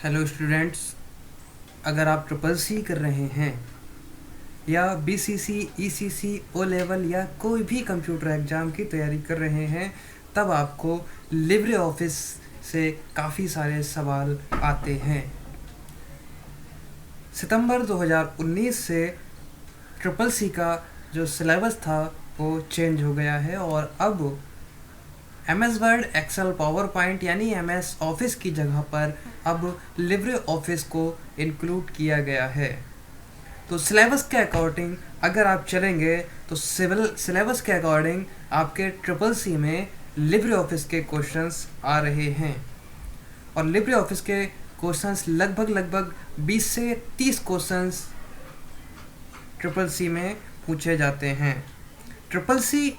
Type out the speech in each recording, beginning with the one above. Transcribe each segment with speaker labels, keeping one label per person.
Speaker 1: Hello students, अगर आप triple C कर रहे हैं या बीसीसी, ईसीसी, ओ लेवल या कोई भी कंप्यूटर एग्ज़ाम की तैयारी कर रहे हैं, तब आपको लिब्रे ऑफिस से काफ़ी सारे सवाल आते हैं। सितंबर 2019 से ट्रिपल सी का जो सिलेबस था वो चेंज हो गया है और अब MS Word, Excel, PowerPoint यानी एमएस ऑफिस की जगह पर अब लिब्रे ऑफिस को इंक्लूड किया गया है। तो सिलेबस के अकॉर्डिंग अगर आप चलेंगे तो सिलेबस के अकॉर्डिंग आपके ट्रिपल सी में लिब्रे ऑफिस के क्वेश्चंस आ रहे हैं और लिब्रे ऑफिस के क्वेश्चंस लगभग 20 से 30 क्वेश्चंस ट्रिपल सी में पूछे जाते हैं। ट्रिपल सी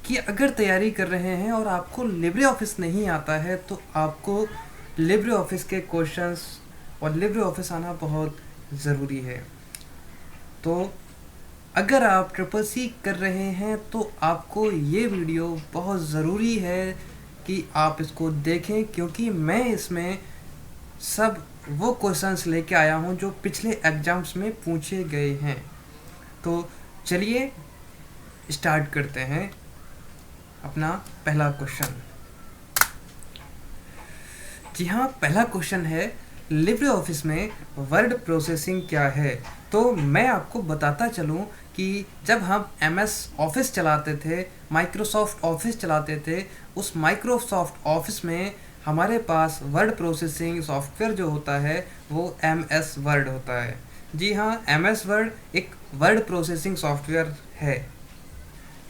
Speaker 1: कि अगर तैयारी कर रहे हैं और आपको लिब्रे ऑफिस नहीं आता है तो आपको लिब्रे ऑफिस के क्वेश्चंस और लिब्रे ऑफिस आना बहुत ज़रूरी है। तो अगर आप ट्रिपल सी कर रहे हैं तो आपको ये वीडियो बहुत ज़रूरी है कि आप इसको देखें, क्योंकि मैं इसमें सब वो क्वेश्चंस लेके आया हूँ जो पिछले एग्ज़ाम्स में पूछे गए हैं। तो चलिए स्टार्ट करते हैं अपना पहला क्वेश्चन। जी हाँ, पहला क्वेश्चन है लिब्रे ऑफिस में वर्ड प्रोसेसिंग क्या है। तो मैं आपको बताता चलूँ कि जब हम एमएस ऑफिस चलाते थे, माइक्रोसॉफ्ट ऑफिस चलाते थे, उस माइक्रोसॉफ्ट ऑफिस में हमारे पास वर्ड प्रोसेसिंग सॉफ्टवेयर जो होता है वो एमएस वर्ड होता है। जी हाँ, एमएस वर्ड एक वर्ड प्रोसेसिंग सॉफ्टवेयर है,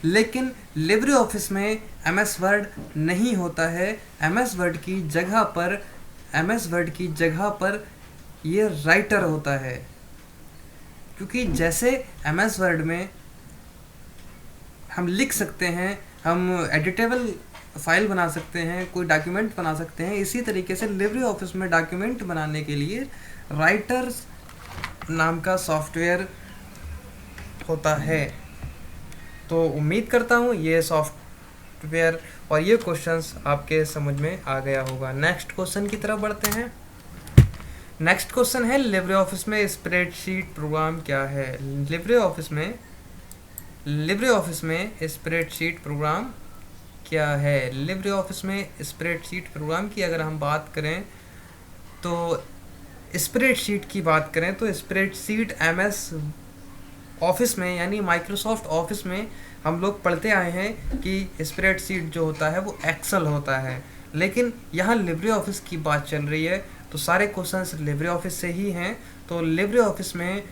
Speaker 1: लेकिन लिब्रे ऑफिस में एमएस वर्ड नहीं होता है। एमएस वर्ड की जगह पर ये राइटर होता है, क्योंकि जैसे एमएस वर्ड में हम लिख सकते हैं, हम एडिटेबल फाइल बना सकते हैं, कोई डॉक्यूमेंट बना सकते हैं, इसी तरीके से लिब्रे ऑफिस में डॉक्यूमेंट बनाने के लिए राइटर्स नाम का सॉफ्टवेयर होता है। तो उम्मीद करता हूँ ये सॉफ्टवेयर और ये क्वेश्चंस आपके समझ में आ गया होगा। नेक्स्ट क्वेश्चन की तरफ बढ़ते हैं। नेक्स्ट क्वेश्चन है लिब्रे ऑफिस में स्प्रेडशीट प्रोग्राम क्या है। लिब्रे ऑफिस में स्प्रेडशीट प्रोग्राम क्या है। लिब्रे ऑफिस में स्प्रेडशीट प्रोग्राम की अगर हम बात करें तो स्प्रेडशीट की बात करें तो स्प्रेडशीट एमएस ऑफिस में यानी माइक्रोसॉफ्ट ऑफिस में हम लोग पढ़ते आए हैं कि स्प्रेडशीट जो होता है वो एक्सेल होता है, लेकिन यहाँ लिब्रे ऑफिस की बात चल रही है तो सारे क्वेश्चंस लिब्रे ऑफिस से ही हैं। तो लिब्रे ऑफिस में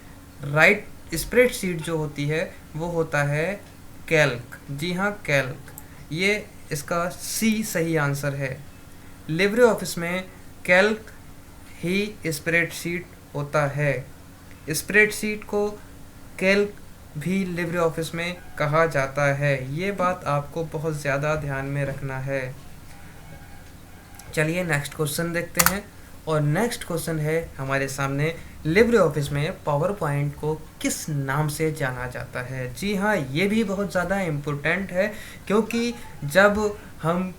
Speaker 1: स्प्रेडशीट जो होती है वो होता है कैल्क। जी हाँ, कैल्क, ये इसका सी सही आंसर है। लिब्रे ऑफिस में कैल्क ही स्प्रेडशीट होता है। स्प्रेडशीट को कैल्क भी लिब्रे ऑफिस में कहा जाता है, ये बात आपको बहुत ज़्यादा ध्यान में रखना है। चलिए नेक्स्ट क्वेश्चन देखते हैं और नेक्स्ट क्वेश्चन है हमारे सामने, लिब्रे ऑफिस में पावर पॉइंट को किस नाम से जाना जाता है। जी हाँ, ये भी बहुत ज़्यादा इम्पोर्टेंट है, क्योंकि जब हम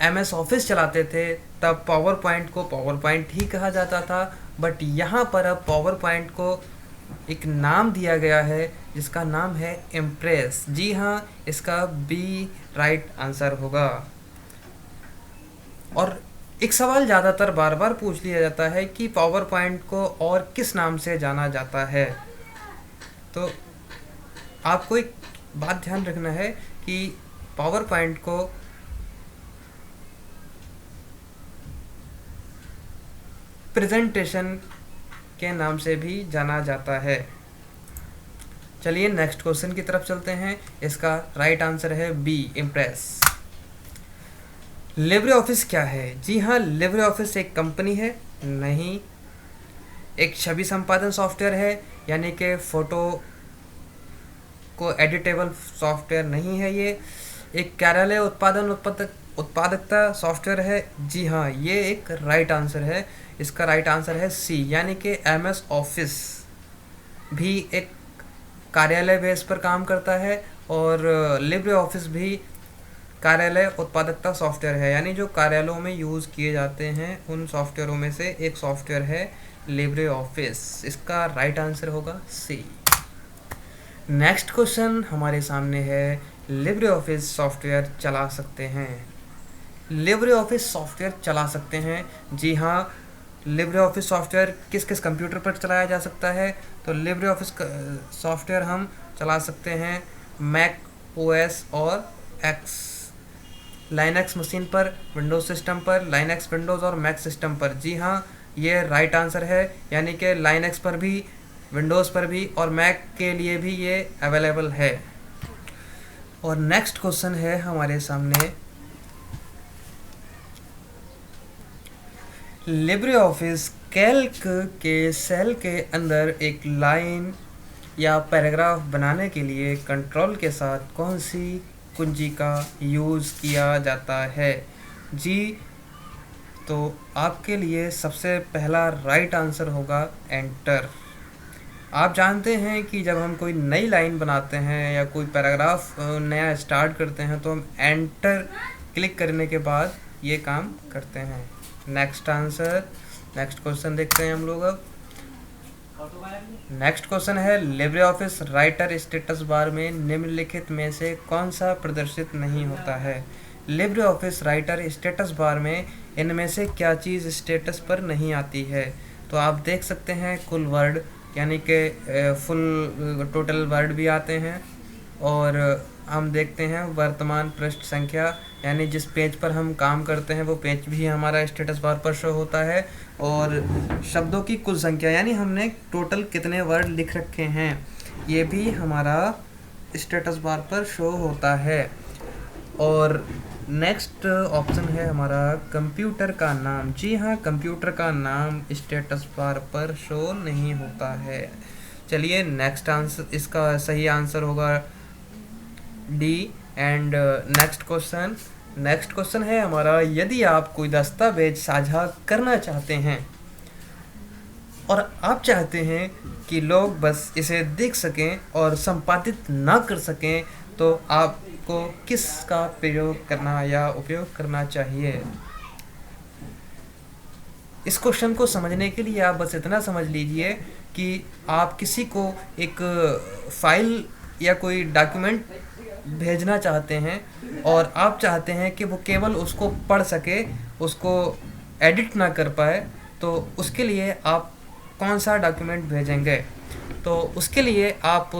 Speaker 1: एमएस ऑफिस चलाते थे तब पावर पॉइंट को पावर पॉइंट ही कहा जाता था, बट यहाँ पर अब पावर पॉइंट को एक नाम दिया गया है जिसका नाम है इम्प्रेस। जी हाँ, इसका बी राइट आंसर होगा। और एक सवाल ज़्यादातर बार बार पूछ लिया जाता है कि पावर पॉइंट को और किस नाम से जाना जाता है। तो आपको एक बात ध्यान रखना है कि पावर पॉइंट को प्रेजेंटेशन के नाम से भी जाना जाता है। चलिए नेक्स्ट क्वेश्चन की तरफ चलते हैं। इसका राइट आंसर है बी, इम्प्रेस। लिब्रे ऑफिस क्या है। जी हाँ, लिब्रे ऑफिस एक कंपनी है नहीं, एक छवि संपादन सॉफ्टवेयर है, यानी कि फ़ोटो को एडिटेबल सॉफ्टवेयर नहीं है। ये एक कार्यालय उत्पादकता सॉफ्टवेयर है। जी हाँ, ये एक राइट आंसर है। इसका राइट आंसर है सी, यानी कि एमएस ऑफिस भी एक कार्यालय बेस पर काम करता है और लिब्रे ऑफिस भी कार्यालय उत्पादकता सॉफ्टवेयर है, यानी जो कार्यालयों में यूज़ किए जाते हैं उन सॉफ्टवेयरों में से एक सॉफ्टवेयर है लिब्रे ऑफिस। इसका राइट आंसर होगा सी। नेक्स्ट क्वेश्चन हमारे सामने है, लिब्रे ऑफिस सॉफ्टवेयर चला सकते हैं। लिब्रे ऑफिस सॉफ्टवेयर चला सकते हैं, जी हाँ। लिब्रे ऑफिस सॉफ्टवेयर किस किस कंप्यूटर पर चलाया जा सकता है? तो लिब्रे ऑफिस सॉफ्टवेयर हम चला सकते हैं मैक ओएस और एक्स, लाइनक्स मशीन पर, विंडोज सिस्टम पर, लाइनक्स विंडोज़ और मैक सिस्टम पर। जी हाँ, ये राइट आंसर है, यानी कि लाइनक्स पर भी, विंडोज़ पर भी और मैक के लिए भी ये अवेलेबल है। और नेक्स्ट क्वेश्चन है हमारे सामने, लिब्रे ऑफिस कैल्क के सेल के अंदर एक लाइन या पैराग्राफ बनाने के लिए कंट्रोल के साथ कौन सी कुंजी का यूज़ किया जाता है? जी, तो आपके लिए सबसे पहला राइट आंसर होगा एंटर। आप जानते हैं कि जब हम कोई नई लाइन बनाते हैं या कोई पैराग्राफ नया स्टार्ट करते हैं तो हम एंटर क्लिक करने के बाद ये काम करते हैं। नेक्स्ट आंसर, नेक्स्ट क्वेश्चन देखते हैं हम लोग अब। नेक्स्ट क्वेश्चन है, Libre office writer status bar में निम्नलिखित में से कौन सा प्रदर्शित नहीं होता है? Libre office writer status bar में इनमें से क्या चीज़ स्टेटस पर नहीं आती है? तो आप देख सकते हैं कुल वर्ड, यानी कि फुल टोटल वर्ड भी आते हैं, और हम देखते हैं वर्तमान पृष्ठ संख्या, यानी जिस पेज पर हम काम करते हैं वो पेज भी हमारा स्टेटस बार पर शो होता है, और शब्दों की कुल संख्या, यानी हमने टोटल कितने वर्ड लिख रखे हैं, ये भी हमारा स्टेटस बार पर शो होता है। और नेक्स्ट ऑप्शन है हमारा कंप्यूटर का नाम। जी हाँ, कंप्यूटर का नाम स्टेटस बार पर शो नहीं होता है। चलिए नेक्स्ट आंसर, इसका सही आंसर होगा डी। एंड नेक्स्ट क्वेश्चन है हमारा, यदि आप कोई दस्तावेज साझा करना चाहते हैं और आप चाहते हैं कि लोग बस इसे देख सकें और संपादित ना कर सकें, तो आपको किसका प्रयोग करना या उपयोग करना चाहिए? इस क्वेश्चन को समझने के लिए आप बस इतना समझ लीजिए कि आप किसी को एक फाइल या कोई डॉक्यूमेंट भेजना चाहते हैं और आप चाहते हैं कि वो केवल उसको पढ़ सके, उसको एडिट ना कर पाए, तो उसके लिए आप कौन सा डॉक्यूमेंट भेजेंगे? तो उसके लिए आप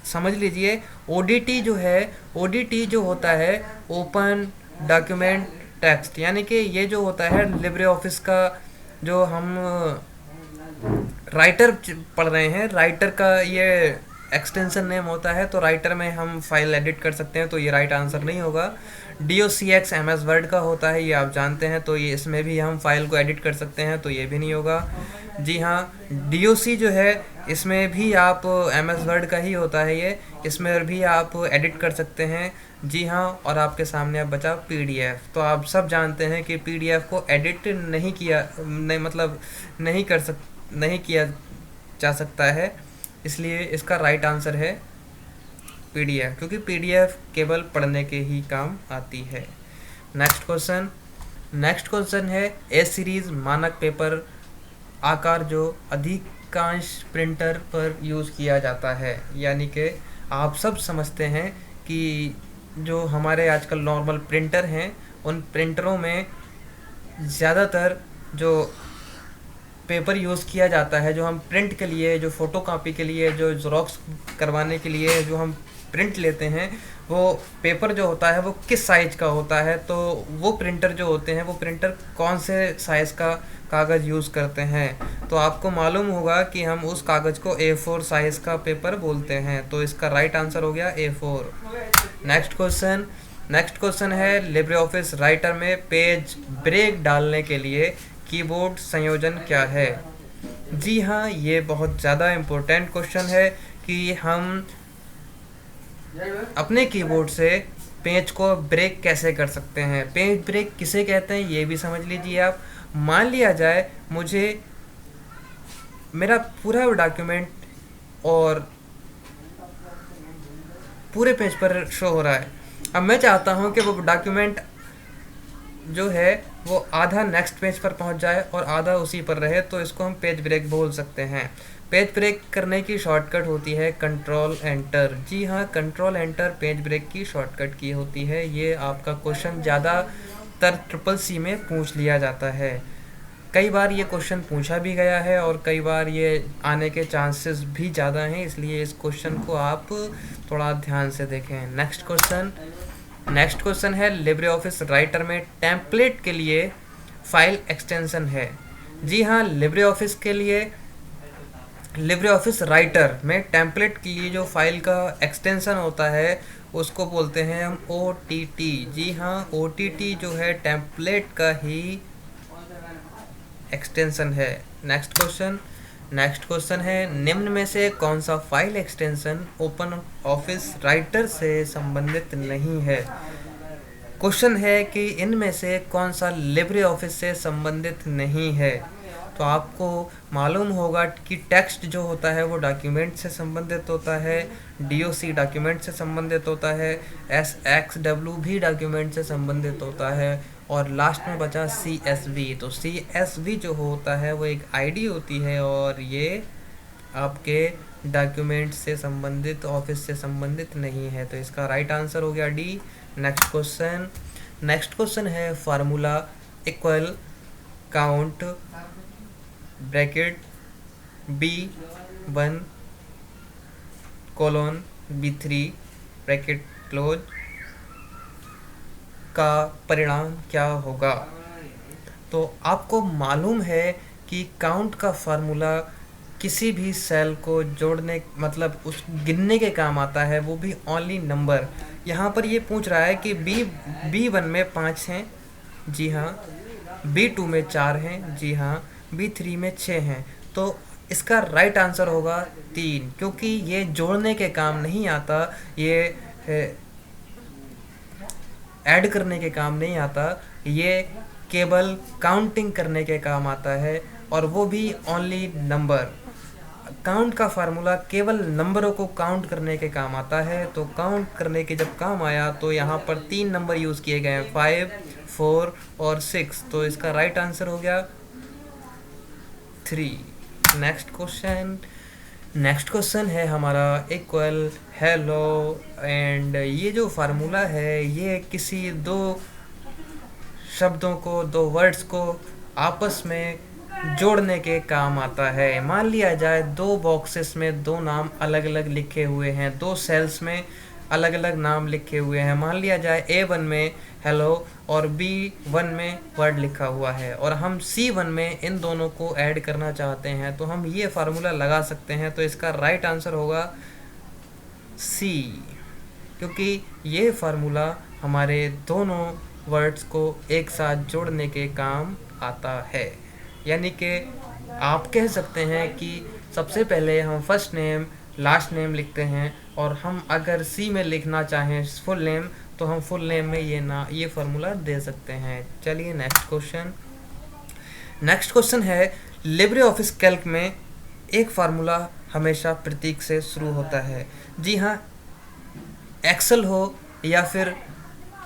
Speaker 1: समझ लीजिए ओडीटी जो है, ओडीटी जो होता है ओपन डॉक्यूमेंट टेक्स्ट, यानी कि ये जो होता है लिब्रे ऑफिस का, जो हम राइटर पढ़ रहे हैं, राइटर का ये एक्सटेंशन नेम होता है, तो राइटर में हम फाइल एडिट कर सकते हैं, तो ये राइट आंसर नहीं होगा। docx MS वर्ड का होता है, ये आप जानते हैं, तो ये इसमें भी हम फाइल को एडिट कर सकते हैं, तो ये भी नहीं होगा। जी हाँ, doc जो है इसमें भी आप MS वर्ड का ही होता है, ये इसमें भी आप एडिट कर सकते हैं। जी हाँ, और आपके सामने अब बचा PDF। तो आप सब जानते हैं कि PDF को एडिट नहीं किया, मतलब नहीं किया जा सकता है, इसलिए इसका राइट आंसर है PDF, क्योंकि PDF केवल पढ़ने के ही काम आती है। नेक्स्ट क्वेश्चन है, ए सीरीज मानक पेपर आकार जो अधिकांश प्रिंटर पर यूज़ किया जाता है, यानी कि आप सब समझते हैं कि जो हमारे आजकल नॉर्मल प्रिंटर हैं, उन प्रिंटरों में ज़्यादातर जो पेपर यूज़ किया जाता है, जो हम प्रिंट के लिए, जो फ़ोटोकॉपी के लिए, जो ज़ेरॉक्स करवाने के लिए जो हम प्रिंट लेते हैं, वो पेपर जो होता है वो किस साइज़ का होता है? तो वो प्रिंटर जो होते हैं, वो प्रिंटर कौन से साइज़ का कागज़ यूज़ करते हैं? तो आपको मालूम होगा कि हम उस कागज़ को A4 साइज़ का पेपर बोलते हैं, तो इसका राइट आंसर हो गया A4। नेक्स्ट क्वेश्चन है, लिब्रे ऑफिस राइटर में पेज ब्रेक डालने के लिए कीबोर्ड संयोजन क्या है? जी हाँ, ये बहुत ज़्यादा इम्पोर्टेंट क्वेश्चन है कि हम अपने कीबोर्ड से पेज को ब्रेक कैसे कर सकते हैं। पेज ब्रेक किसे कहते हैं ये भी समझ लीजिए आप। मान लिया जाए मुझे मेरा पूरा डॉक्यूमेंट और पूरे पेज पर शो हो रहा है, अब मैं चाहता हूँ कि वो डॉक्यूमेंट जो है वो आधा नेक्स्ट पेज पर पहुँच जाए और आधा उसी पर रहे, तो इसको हम पेज ब्रेक बोल सकते हैं। पेज ब्रेक करने की शॉर्टकट होती है कंट्रोल एंटर। जी हाँ, कंट्रोल एंटर पेज ब्रेक की शॉर्टकट की होती है। ये आपका क्वेश्चन ज़्यादातर ट्रिपल सी में पूछ लिया जाता है। कई बार ये क्वेश्चन पूछा भी गया है और कई बार ये आने के चांसेस भी ज़्यादा हैं, इसलिए इस क्वेश्चन को आप थोड़ा ध्यान से देखें। नेक्स्ट क्वेश्चन है लिब्रे ऑफिस राइटर में टेम्पलेट के लिए फाइल एक्सटेंशन है। जी हाँ, लिब्रे ऑफिस राइटर में टेम्पलेट के लिए जो फाइल का एक्सटेंशन होता है उसको बोलते हैं हम OTT। जी हाँ, OTT जो है टेम्पलेट का ही एक्सटेंशन है। नेक्स्ट क्वेश्चन है निम्न में से कौन सा file extension open office writer से संबंधित नहीं है। क्वेश्चन है कि इनमें से कौन सा लिब्रे ऑफिस से संबंधित नहीं है। तो आपको मालूम होगा कि टेक्स्ट जो होता है वो डॉक्यूमेंट से संबंधित होता है, DOC डॉक्यूमेंट से संबंधित होता है, SXW भी डॉक्यूमेंट से संबंधित होता है, और लास्ट में बचा CSV। तो CSV जो होता है वो एक ID होती है और ये आपके डॉक्यूमेंट से संबंधित, ऑफिस से संबंधित नहीं है। तो इसका राइट आंसर हो गया D। नेक्स्ट क्वेश्चन है formula equal count bracket B1 colon B3 bracket close का परिणाम क्या होगा। तो आपको मालूम है कि काउंट का फार्मूला किसी भी सेल को जोड़ने, मतलब उस गिनने के काम आता है, वो भी ओनली नंबर। यहाँ पर ये पूछ रहा है कि B1 में 5 हैं। जी हाँ। B2 में 4 हैं। जी हाँ। B3 में 6 हैं। तो इसका राइट आंसर होगा 3, क्योंकि ये जोड़ने के काम नहीं आता, ये ऐड करने के काम नहीं आता, ये केवल काउंटिंग करने के काम आता है, और वो भी ओनली नंबर। काउंट का फार्मूला केवल नंबरों को काउंट करने के काम आता है। तो काउंट करने के जब काम आया तो यहाँ पर 3 नंबर यूज़ किए गए हैं, 5, 4 और 6। तो इसका राइट आंसर हो गया 3। नेक्स्ट क्वेश्चन है हमारा इक्वल हेलो, एंड ये जो फार्मूला है ये किसी दो शब्दों को, दो वर्ड्स को आपस में जोड़ने के काम आता है। मान लिया जाए 2 बॉक्सेस में 2 नाम अलग अलग लिखे हुए हैं, 2 सेल्स में अलग अलग नाम लिखे हुए हैं। मान लिया जाए A1 में हेलो और B1 में वर्ड लिखा हुआ है, और हम C1 में इन दोनों को ऐड करना चाहते हैं, तो हम ये फार्मूला लगा सकते हैं। तो इसका राइट आंसर होगा C, क्योंकि ये फार्मूला हमारे दोनों वर्ड्स को एक साथ जोड़ने के काम आता है। यानी कि आप कह सकते हैं कि सबसे पहले हम फर्स्ट नेम लास्ट नेम लिखते हैं, और हम अगर C में लिखना चाहें फुल नेम तो हम फुल नेम में ये फार्मूला दे सकते हैं। चलिए नेक्स्ट क्वेश्चन है लिब्रे ऑफिस कैल्क में एक फार्मूला हमेशा प्रतीक से शुरू होता है। जी हाँ, एक्सेल हो या फिर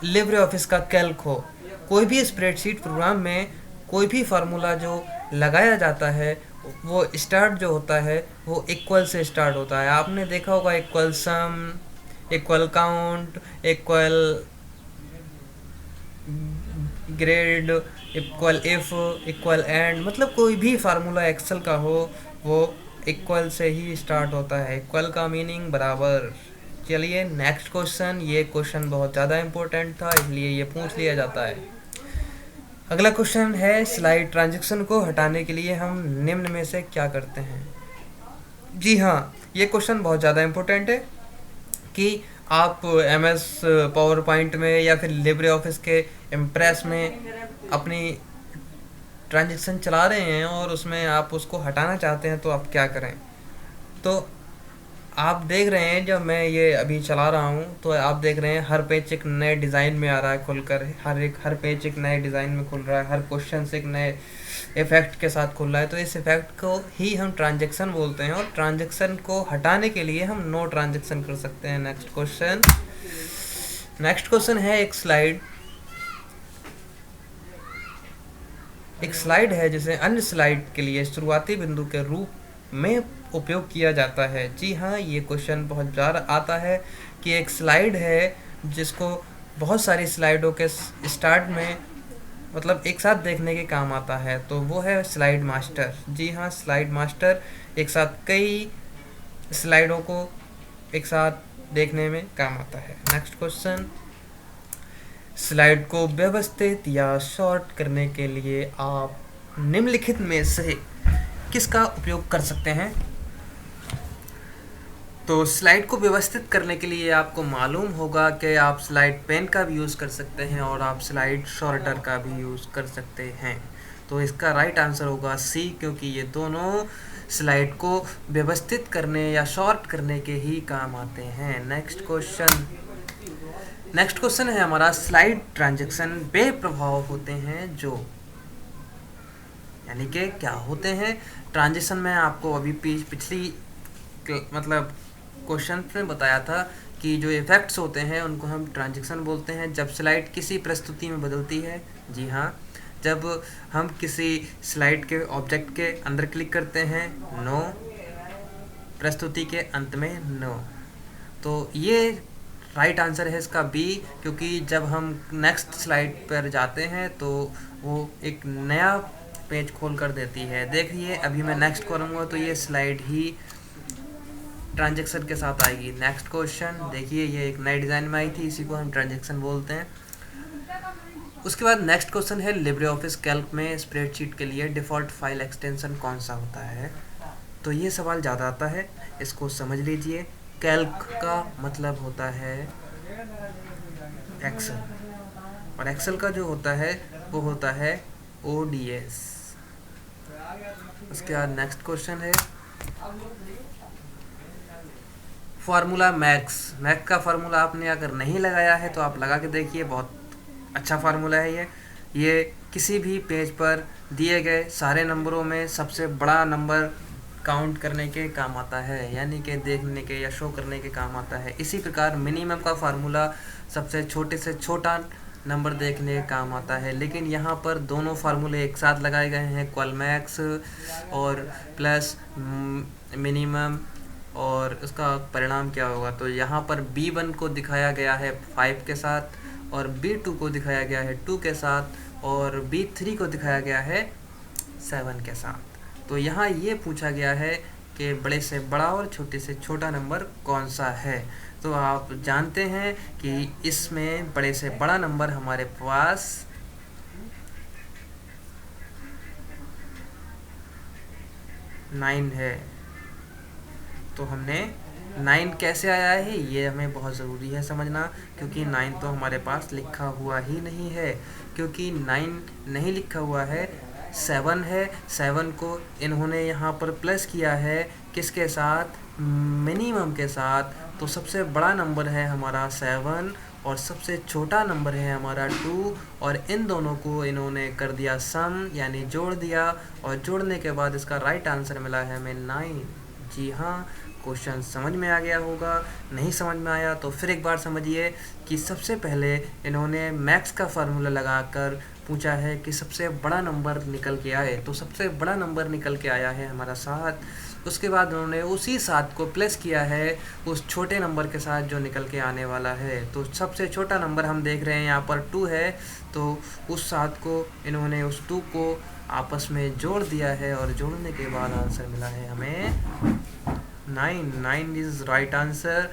Speaker 1: लिब्रे ऑफिस का कैल्क हो, कोई भी स्प्रेडशीट प्रोग्राम में कोई भी फार्मूला जो लगाया जाता है वो स्टार्ट जो होता है वो इक्वल से स्टार्ट होता है। आपने देखा होगा equal some, equal count, equal grade, equal if, equal and, मतलब कोई भी फार्मूला एक्सेल का हो वो इक्वल से ही स्टार्ट होता है। इक्वल का मीनिंग बराबर। चलिए नेक्स्ट क्वेश्चन, ये क्वेश्चन बहुत ज़्यादा इम्पोर्टेंट था इसलिए ये पूछ लिया जाता है। अगला क्वेश्चन है स्लाइड ट्रांजैक्शन को हटाने के लिए हम निम्न में से क्या करते हैं। जी हाँ, ये क्वेश्चन बहुत ज़्यादा इम्पोर्टेंट है कि आप MS पावर पॉइंट में या फिर लिब्रे ऑफिस के इम्प्रेस में अपनी ट्रांजैक्शन चला रहे हैं और उसमें आप उसको हटाना चाहते हैं तो आप क्या करें। तो आप देख रहे हैं जब मैं ये अभी चला रहा हूँ तो आप देख रहे हैं हर पेज एक नए डिज़ाइन में आ रहा है खुलकर, हर पेज एक नए डिज़ाइन में खुल रहा है, हर क्वेश्चन से एक नए इफ़ेक्ट के साथ खुल रहा है। तो इस इफ़ेक्ट को ही हम ट्रांजैक्शन बोलते हैं, और ट्रांजैक्शन को हटाने के लिए हम नो ट्रांजैक्शन कर सकते हैं। नेक्स्ट क्वेश्चन है एक स्लाइड है जिसे अन्य स्लाइड के लिए शुरुआती बिंदु के रूप में उपयोग किया जाता है। जी हाँ, ये क्वेश्चन बहुत ज़्यादा आता है कि एक स्लाइड है जिसको बहुत सारी स्लाइडों के स्टार्ट में मतलब एक साथ देखने के काम आता है, तो वो है स्लाइड मास्टर। जी हाँ, स्लाइड मास्टर एक साथ कई स्लाइडों को एक साथ देखने में काम आता है। नेक्स्ट क्वेश्चन, स्लाइड को व्यवस्थित या शॉर्ट करने के लिए आप निम्नलिखित में से किसका उपयोग कर सकते हैं? तो स्लाइड को व्यवस्थित करने के लिए आपको मालूम होगा कि आप स्लाइड पेन का भी यूज़ कर सकते हैं और आप स्लाइड शॉर्टर का भी यूज़ कर सकते हैं। तो इसका राइट आंसर होगा सी, क्योंकि ये दोनों स्लाइड को व्यवस्थित करने या शॉर्ट करने के ही काम आते हैं। नेक्स्ट क्वेश्चन है हमारा, स्लाइड ट्रांजैक्शन वे प्रभाव होते हैं जो, यानी कि क्या होते हैं ट्रांजैक्शन में। आपको अभी पिछली मतलब क्वेश्चन में बताया था कि जो इफेक्ट्स होते हैं उनको हम ट्रांजैक्शन बोलते हैं जब स्लाइड किसी प्रस्तुति में बदलती है। जी हाँ, जब हम किसी स्लाइड के ऑब्जेक्ट के अंदर क्लिक करते हैं नो, प्रस्तुति के अंत में नो। तो ये राइट आंसर है इसका बी, क्योंकि जब हम नेक्स्ट स्लाइड पर जाते हैं तो वो एक नया पेज खोल कर देती है। देखिए अभी मैं नेक्स्ट करूँगा तो ये स्लाइड ही ट्रांजैक्शन के साथ आएगी। नेक्स्ट क्वेश्चन देखिए, ये एक नई डिज़ाइन में आई थी, इसी को हम ट्रांजैक्शन बोलते हैं। उसके बाद नेक्स्ट क्वेश्चन है, लिब्रे ऑफिस कैल्क में स्प्रेडशीट के लिए डिफ़ॉल्ट फाइल एक्सटेंशन कौन सा होता है? तो ये सवाल ज़्यादा आता है, इसको समझ लीजिए। कैल्क का मतलब होता है एक्सेल, और एक्सेल का जो होता है वो होता है ODS। उसके बाद नेक्स्ट क्वेश्चन है फार्मूला मैक्स का फार्मूला आपने अगर नहीं लगाया है तो आप लगा के देखिए, बहुत अच्छा फार्मूला है ये किसी भी पेज पर दिए गए सारे नंबरों में सबसे बड़ा नंबर काउंट करने के काम आता है, यानी कि देखने के या शो करने के काम आता है। इसी प्रकार मिनिमम का फार्मूला सबसे छोटे से छोटा नंबर देखने के काम आता है। लेकिन यहाँ पर दोनों फार्मूले एक साथ लगाए गए हैं, क्वालमैक्स और प्लस मिनिमम, और उसका परिणाम क्या होगा? तो यहाँ पर B1 को दिखाया गया है 5 के साथ, और B2 को दिखाया गया है 2 के साथ, और B3 को दिखाया गया है 7 के साथ। तो यहाँ ये पूछा गया है कि बड़े से बड़ा और छोटे से छोटा नंबर कौन सा है। तो आप जानते हैं कि इसमें बड़े से बड़ा नंबर हमारे पास 9 है। तो हमने 9 कैसे आया है ये हमें बहुत ज़रूरी है समझना, क्योंकि 9 तो हमारे पास लिखा हुआ ही नहीं है। क्योंकि 9 नहीं लिखा हुआ है, 7 है। 7 को इन्होंने यहाँ पर प्लस किया है किसके साथ? मिनिमम के साथ। तो सबसे बड़ा नंबर है हमारा 7 और सबसे छोटा नंबर है हमारा 2, और इन दोनों को इन्होंने कर दिया सम, यानी जोड़ दिया, और जोड़ने के बाद इसका राइट आंसर मिला है हमें 9। जी हाँ, क्वेश्चन समझ में आ गया होगा। नहीं समझ में आया तो फिर एक बार समझिए कि सबसे पहले इन्होंने मैक्स का फार्मूला लगाकर पूछा है कि सबसे बड़ा नंबर निकल के आए, तो सबसे बड़ा नंबर निकल के आया है हमारा 7। उसके बाद उन्होंने उसी 7 को प्लस किया है उस छोटे नंबर के साथ जो निकल के आने वाला है। तो सबसे छोटा नंबर हम देख रहे हैं यहाँ पर 2 है, तो उस 7 को इन्होंने उस 2 को आपस में जोड़ दिया है, और जोड़ने के बाद आंसर मिला है हमें 9 is right answer.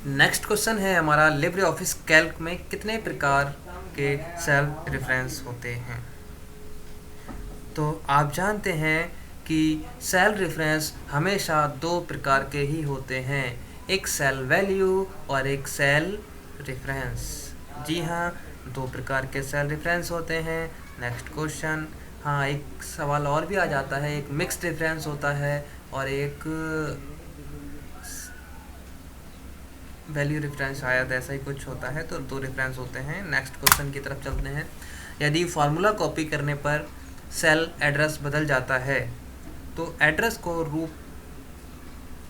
Speaker 1: Next question है हमारा, लिब्रे ऑफिस कैल्क में कितने प्रकार के सेल रेफरेंस होते हैं? तो आप जानते हैं कि सेल रेफरेंस हमेशा 2 प्रकार के ही होते हैं, एक सेल वैल्यू और एक सेल रेफरेंस। जी हाँ, 2 प्रकार के सेल रेफरेंस होते हैं। नेक्स्ट क्वेश्चन, हाँ एक सवाल और भी आ जाता है, एक मिक्स्ड रेफरेंस होता है और एक वैल्यू रेफरेंस, शायद ऐसा ही कुछ होता है। तो 2 रेफरेंस होते हैं। नेक्स्ट क्वेश्चन की तरफ चलते हैं। यदि फार्मूला कॉपी करने पर सेल एड्रेस बदल जाता है तो एड्रेस को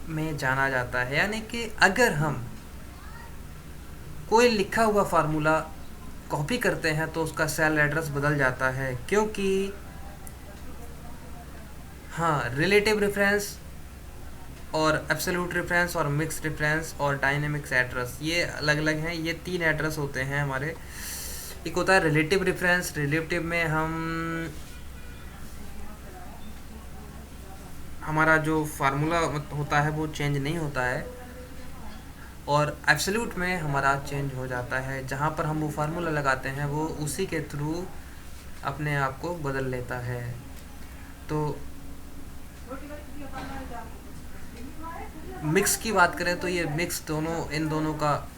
Speaker 1: में जाना जाता है, यानी कि अगर हम कोई लिखा हुआ फार्मूला कॉपी करते हैं तो उसका सेल एड्रेस बदल जाता है, क्योंकि हाँ, रिलेटिव रेफरेंस और एब्सोल्यूट रेफरेंस और मिक्स रेफरेंस और डायनेमिक्स एड्रेस ये अलग अलग हैं। ये 3 एड्रेस होते हैं हमारे। एक होता है रिलेटिव रेफरेंस। रिलेटिव में हमारा जो फार्मूला होता है वो चेंज नहीं होता है, और एब्सोल्यूट में हमारा चेंज हो जाता है। जहाँ पर हम वो फार्मूला लगाते हैं वो उसी के थ्रू अपने आप को बदल लेता है। तो मिक्स की बात करें तो ये मिक्स इन दोनों का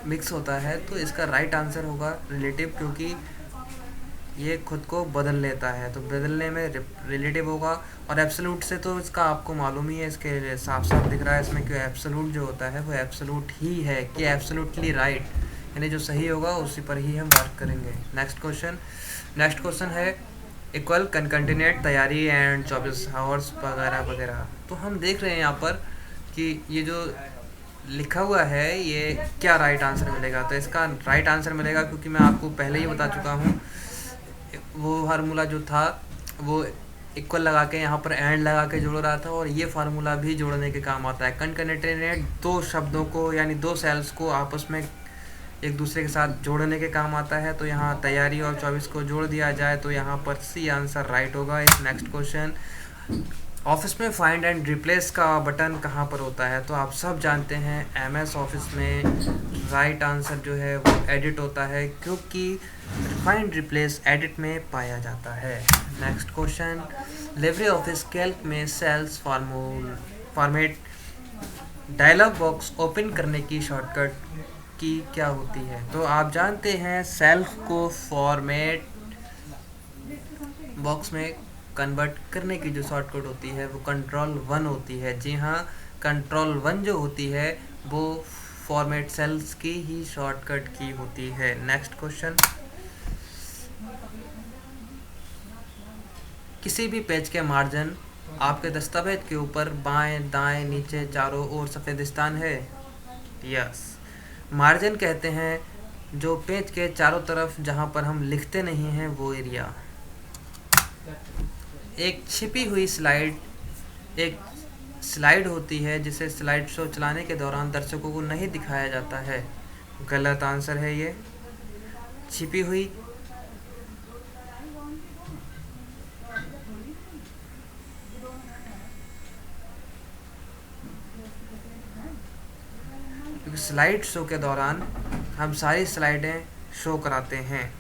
Speaker 1: मिक्स होता है, तो इसका राइट आंसर होगा रिलेटिव, क्योंकि ये खुद को बदल लेता है, तो बदलने में रिलेटिव होगा। और एब्सोल्यूट से तो इसका आपको मालूम ही है, इसके साफ साफ दिख रहा है इसमें कि एब्सोल्यूट जो होता है वो एब्सोल्यूट ही है, कि एब्सोल्युटली राइट, यानी जो सही होगा उसी पर ही हम बात करेंगे। नेक्स्ट क्वेश्चन है इक्वल कंकंटिनेट तैयारी एंड 24 आवर्स वगैरह वगैरह। तो हम देख रहे हैं यहाँ पर कि ये जो लिखा हुआ है ये क्या राइट आंसर मिलेगा। तो इसका राइट आंसर मिलेगा, क्योंकि मैं आपको पहले ही बता चुका हूँ, वो फार्मूला जो था वो इक्वल लगा के यहाँ पर एंड लगा के जोड़ रहा था, और ये फार्मूला भी जोड़ने के काम आता है। कंकैटिनेट 2 शब्दों को यानी 2 सेल्स को आपस में एक दूसरे के साथ जोड़ने के काम आता है। तो यहाँ तैयारी और 24 को जोड़ दिया जाए तो यहाँ पर सी आंसर राइट होगा। इस नेक्स्ट क्वेश्चन, ऑफिस में फाइंड एंड रिप्लेस का बटन कहाँ पर होता है। तो आप सब जानते हैं एमएस ऑफिस में राइट आंसर जो है वो एडिट होता है, क्योंकि फाइंड रिप्लेस एडिट में पाया जाता है। Next question, Libre Office Calc में cells format dialog box open करने की शॉर्टकट की क्या होती है। तो आप जानते हैं सेल्फ को फॉर्मेट बॉक्स में कन्वर्ट करने की जो शॉर्टकट होती है वो Ctrl+1 होती है। जी हाँ, Ctrl+1 जो होती है वो फॉर्मेट सेल्स की ही शॉर्टकट की होती है। नेक्स्ट क्वेश्चन, किसी भी पेज के मार्जिन आपके दस्तावेज के ऊपर बाएं दाएं नीचे चारों ओर सफ़ेद स्थान है। यस, मार्जिन कहते हैं जो पेज के चारों तरफ जहां पर हम लिखते नहीं हैं वो एरिया। एक छिपी हुई एक स्लाइड होती है जिसे स्लाइड शो चलाने के दौरान दर्शकों को नहीं दिखाया जाता है। गलत आंसर है ये। छिपी हुई स्लाइड शो के दौरान हम सारी स्लाइडें शो कराते हैं,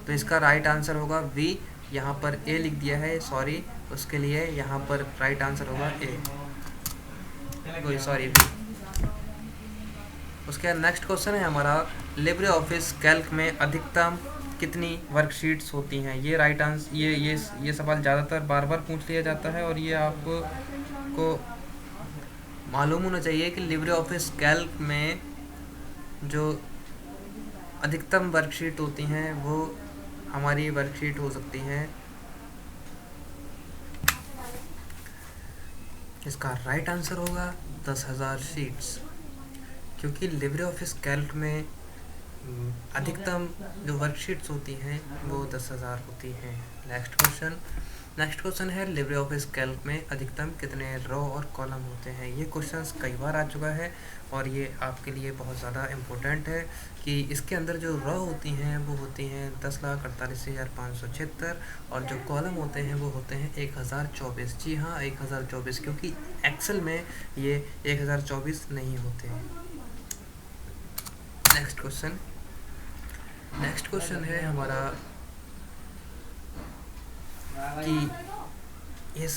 Speaker 1: तो इसका राइट आंसर होगा बी। यहाँ पर ए लिख दिया है, सॉरी, उसके लिए यहाँ पर राइट आंसर होगा ए, सॉरी बी। उसके बाद नेक्स्ट क्वेश्चन है हमारा, लिब्रे ऑफिस कैल्क में अधिकतम कितनी वर्कशीट्स होती हैं। ये राइट आंसर, ये सवाल ज़्यादातर बार बार पूछ लिया जाता है, और ये आपको मालूम होना चाहिए कि लिब्रे ऑफिस कैल्क में जो अधिकतम वर्कशीट होती हैं वो हमारी वर्कशीट हो सकती हैं। इसका राइट आंसर होगा 10,000 शीट्स, क्योंकि लिब्रे ऑफिस कैल्क में अधिकतम जो वर्कशीट्स होती हैं वो 10,000 होती हैं। नेक्स्ट क्वेश्चन है, लिब्रे ऑफिस कैल्क में अधिकतम कितने रो और कॉलम होते हैं। ये क्वेश्चंस कई बार आ चुका है, और ये आपके लिए बहुत ज़्यादा इम्पोर्टेंट है कि इसके अंदर जो रो होती हैं वो होती हैं 10,48,576, और जो कॉलम होते हैं वो होते हैं 1024। जी हाँ, 1024, क्योंकि एक्सेल में ये 1024 नहीं होते हैं। नेक्स्ट क्वेश्चन है हमारा कि ये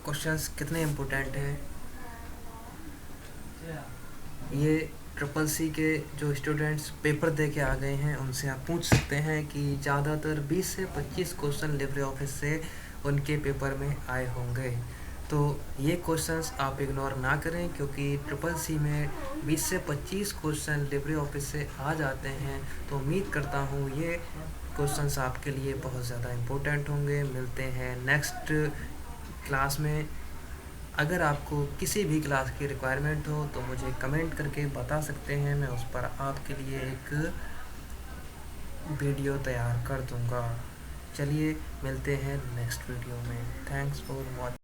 Speaker 1: क्वेश्चंस कितने इम्पोर्टेंट हैं। ये CCC के जो स्टूडेंट्स पेपर दे के आ गए हैं उनसे आप पूछ सकते हैं कि ज़्यादातर 20 से 25 क्वेश्चन लिब्रे ऑफिस से उनके पेपर में आए होंगे। तो ये क्वेश्चंस आप इग्नोर ना करें, क्योंकि CCC में 20 से 25 क्वेश्चन लिब्रे ऑफिस से आ जाते हैं। तो उम्मीद करता हूँ ये क्वेश्चंस आपके लिए बहुत ज़्यादा इम्पोर्टेंट होंगे। मिलते हैं नेक्स्ट क्लास में। अगर आपको किसी भी क्लास की रिक्वायरमेंट हो तो मुझे कमेंट करके बता सकते हैं, मैं उस पर आपके लिए एक वीडियो तैयार कर दूंगा। चलिए मिलते हैं नेक्स्ट वीडियो में। Thanks for watching.